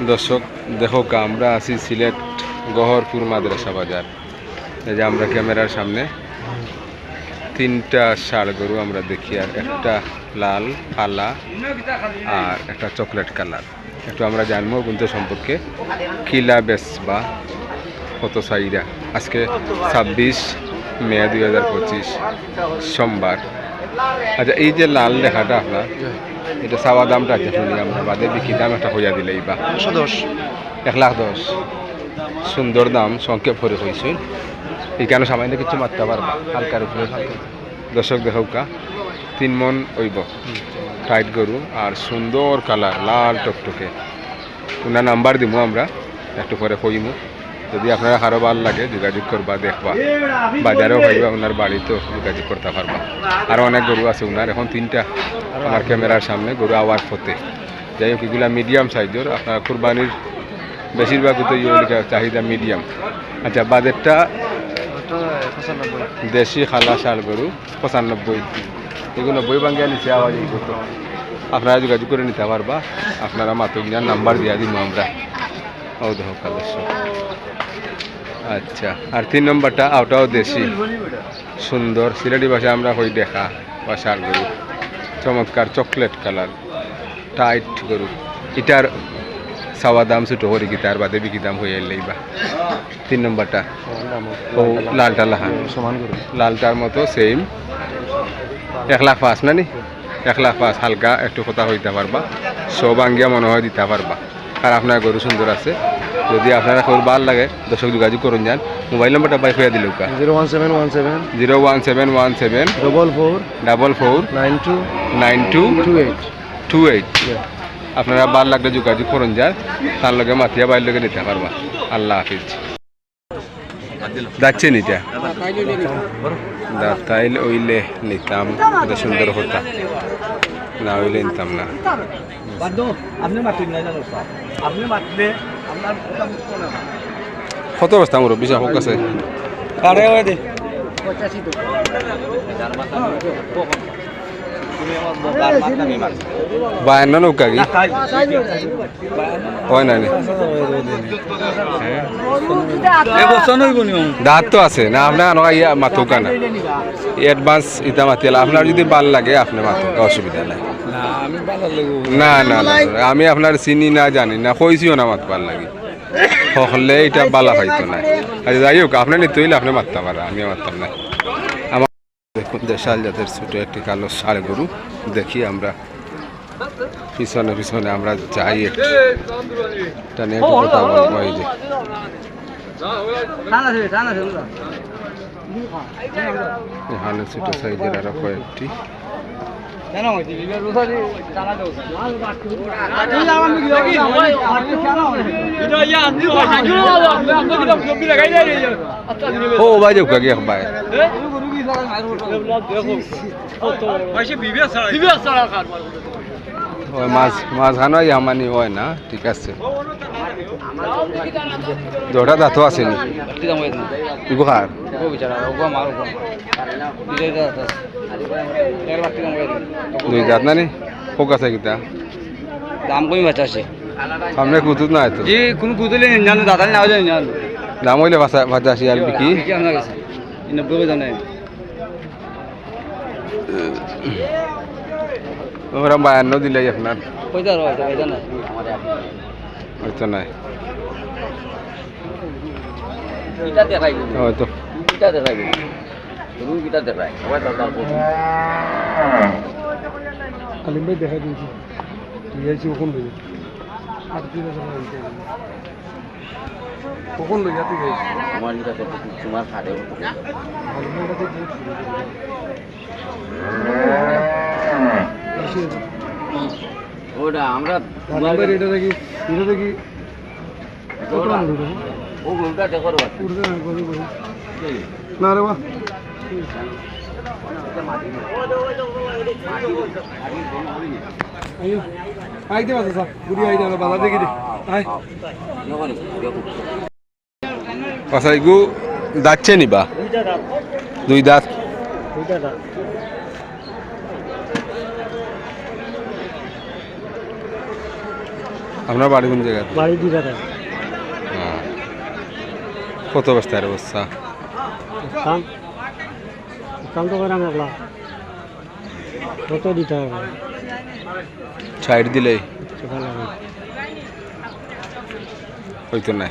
দর্শক দেখো আমরা আছি সিলেট গহরপুর মাদ্রাসা বাজার। এই যে আমরা ক্যামেরার সামনে তিনটা ষাঁড় গরু আমরা দেখি, আর একটা লাল কালা আর একটা চকলেট কালার। একটু আমরা জানবো কিন্তু সম্পর্কে কিলা বেস বা কত চাহিদা। আজকে 26 মে 2025 সোমবার। আচ্ছা, এই যে লাল লেখাটা আপনার, এটা চাওয়া দামটা আছে শুনি আমরা, বাদে বিক্রি দাম একটা হইয়া দিলেই বা 1,10,000। সুন্দর দাম, সংক্ষেপ করে হয়েছে। এখানে সামান্য কিছু মারতে পারবা হালকার উপরে। দর্শক দেখৌকা 3 মন হইব টাইট গরু, আর সুন্দর কালার লাল টকটকে। ওনার নাম্বার দিব আমরা, একটু পরে কইমু। যদি আপনারা আরও ভালো লাগে যোগাযোগ করবা, দেখবা বাজারেও পাইবা, ওনার বাড়িতেও যোগাযোগ করতে পারবা। আরও অনেক গরু আছে ওনার, এখন 3টা আমার ক্যামেরার সামনে গরু আওয়ার পথে। যাই হোক, এগুলা মিডিয়াম সাইজের। আপনার কুরবানির বেশিরভাগ তো চাহিদা মিডিয়াম। আচ্ছা, বাজেটটা দেশি খালা ষাঁড় গরু 95, এগুলো 90 ভাঙ্গিয়া নিচে আওয়াজ এই করতো। আপনারা যোগাযোগ করে নিতে পারবা। আপনারা মাতুকনিয়ার নাম্বার দিয়া দিব আমরা। ও দেখো কালার। আচ্ছা, আর 3 নম্বরটা ওটাও দেশি সুন্দর সিলেটি ভাষায় আমরা হই দেখা বা ষাঁড় গরু, চমৎকার চকলেট কালার টাইট গরু। এটার চাওয়া দাম ছোটো করি কি, তার বাদে বিক্রি দাম হয়ে এলেই বা 3 নম্বরটা ও লালটা লাহা সমান গরু, লালটার মতো সেম 1,05,000 না নি, 1,05,000 হালকা একটু কথা হইতে পারবা, সব আঙ্গিয়া মনে হয় দিতে পারবা। আর আপনার গরু সুন্দর আছে। যদি আপনারা খবর ভালো লাগে দর্শক যোগাযোগ করুন। যান মোবাইল নম্বরটা বাই হইয়া দিল 01717 44 9228। আপনারা ভালো লাগলে যোগাযোগ করুন। যান তার লগে মাতিয়া বাইর লগে নিতে পারবা। আল্লাহ হাফিজ। যাচ্ছেন এটা দাঁতাইল ওইলে নিতাম, এটা সুন্দর হতা, না হইলে নিতাম না। কত অবস্থা আমার বিশা হোক আছে বায়ান্ন নৌকা কি হয় না? দাঁত তো আছে না আপনার মাথুকা না, অ্যাডভান্স ইটা মাতিয়ালা। আপনার যদি ভাল লাগে আপনি মাথুকা, অসুবিধা নাই। না না না, আমি আপনার চিনি না জানি না, কইছিও না মাত ভাল লাগে হলে এটা বালা পাইতো না। আচ্ছা, যাই হোক, আপনার নিতে হইলে আপনি মারতাম, আর আমি মারতাম না। আমার দেখুন দেশাল জাতের ছোটো একটি কালো ষাঁড় গরু দেখি আমরা, পিছনে পিছনে আমরা যাই একটু নিয়ে একটু কথা বলবো। এই যে এখানে ছোটো সাইজের আরো কয়েকটি ও ভাই যাও কাকি ভাই মাছ খানো আমানি হয় না, ঠিক আছে। জোড়া দাঁত আসেনি খার দুই দাঁত না নি হোক আছে কিতা দাম কমি বাচ্চা আছে সামনে কুতুত না তো জি কোন কুতুলে জানো দাদা না যায় না দাম হইলে ভাজা আসি আর বিকি 90 জানে ওরা 52 দিলে আপনার কয়টা রয়েছে কয়টা না হয়তো নাই, এটা দেখাই হয়তো এটা দেখাই রু এটা দেখাই সবাই দরকার পড়ে আলিম ভাই দেখাই দিয়েছি দিয়েছি কখন লই আর কি কখন লই যাতে গেছি আমার এটা তো তোমার খাড়ে আলিম ভাই কাছে ওটা আমরা আলিম ভাই এটা দেখি কত মান লই ও গরুটা দেখো রে পুরো গরু গরু না রে বাহ আইও আইতে বাসা সব গুড়ি আইতে বাজার দেখি দে আই পাশাই গু যাচ্ছে নিবা দুই দাঁত আপনার বাড়ি কোন জায়গায়? বাড়ি দিঘাতে কত অবস্থায় অবস্থা? কাম কাম তো করে আমরা কত দিতে হবে সাইড দিলেই ভালো হইতো না।